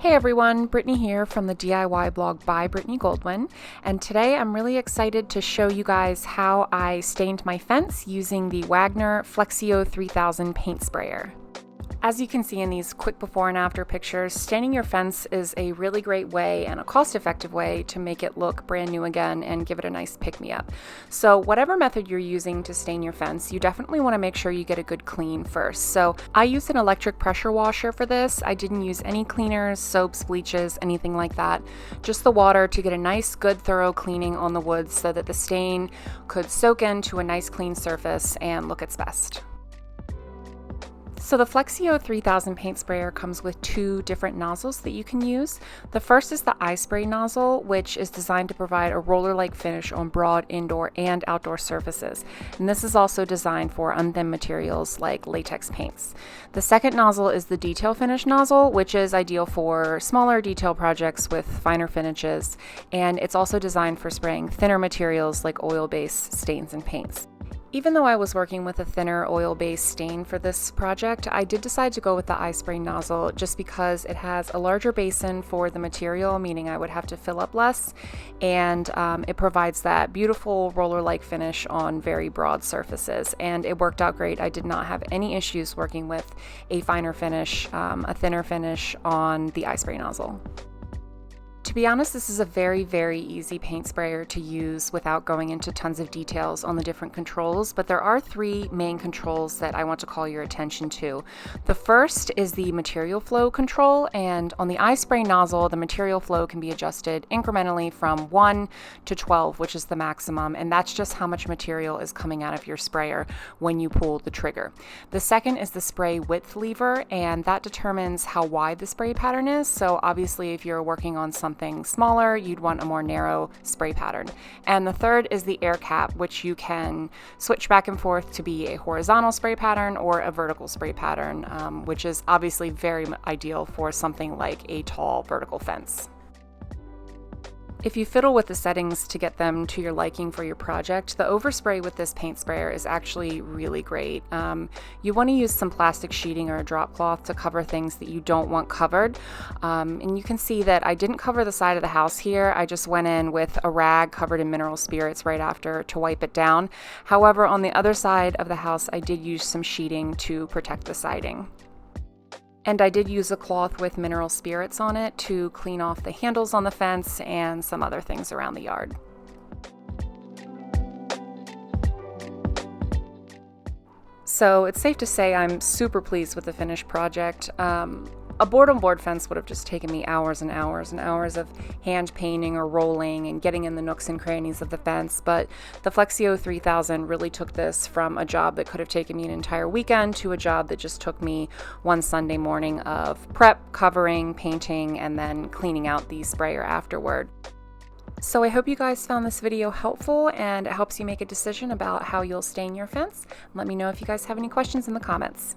Hey everyone, Brittany here from the DIY blog by Brittany Goldwyn, and today I'm really excited to show you guys how I stained my fence using the Wagner FLEXiO 3000 paint sprayer. As you can see in these quick before and after pictures, staining your fence is a really great way and a cost-effective way to make it look brand new again and give it a nice pick-me-up. So whatever method you're using to stain your fence, you definitely want to make sure you get a good clean first. So I used an electric pressure washer for this. I didn't use any cleaners, soaps, bleaches, anything like that. Just the water to get a nice, good, thorough cleaning on the wood so that the stain could soak into a nice clean surface and look its best. So the FLEXiO 3000 paint sprayer comes with two different nozzles that you can use. The first is the eye spray nozzle, which is designed to provide a roller-like finish on broad indoor and outdoor surfaces. And this is also designed for unthinned materials like latex paints. The second nozzle is the detail finish nozzle, which is ideal for smaller detail projects with finer finishes. And it's also designed for spraying thinner materials like oil-based stains and paints. Even though I was working with a thinner oil-based stain for this project, I did decide to go with the eye spray nozzle just because it has a larger basin for the material, meaning I would have to fill up less, and it provides that beautiful roller-like finish on very broad surfaces, and it worked out great. I did not have any issues working with a finer finish, a thinner finish on the eye spray nozzle. To be honest, this is a very, very easy paint sprayer to use without going into tons of details on the different controls, but there are three main controls that I want to call your attention to. The first is the material flow control, and on the eye spray nozzle, the material flow can be adjusted incrementally from 1 to 12, which is the maximum, and that's just how much material is coming out of your sprayer when you pull the trigger. The second is the spray width lever, and that determines how wide the spray pattern is. So obviously, if you're working on something smaller, you'd want a more narrow spray pattern. And the third is the air cap, which you can switch back and forth to be a horizontal spray pattern or a vertical spray pattern, which is obviously very ideal for something like a tall vertical fence. If you fiddle with the settings to get them to your liking for your project, the overspray with this paint sprayer is actually really great. You want to use some plastic sheeting or a drop cloth to cover things that you don't want covered. And you can see that I didn't cover the side of the house here. I just went in with a rag covered in mineral spirits right after to wipe it down. However, on the other side of the house, I did use some sheeting to protect the siding. And I did use a cloth with mineral spirits on it to clean off the handles on the fence and some other things around the yard. So it's safe to say I'm super pleased with the finished project. A board-on-board fence would have just taken me hours and hours and hours of hand painting or rolling and getting in the nooks and crannies of the fence, but the FLEXiO 3000 really took this from a job that could have taken me an entire weekend to a job that just took me one Sunday morning of prep, covering, painting, and then cleaning out the sprayer afterward. So I hope you guys found this video helpful and it helps you make a decision about how you'll stain your fence. Let me know if you guys have any questions in the comments.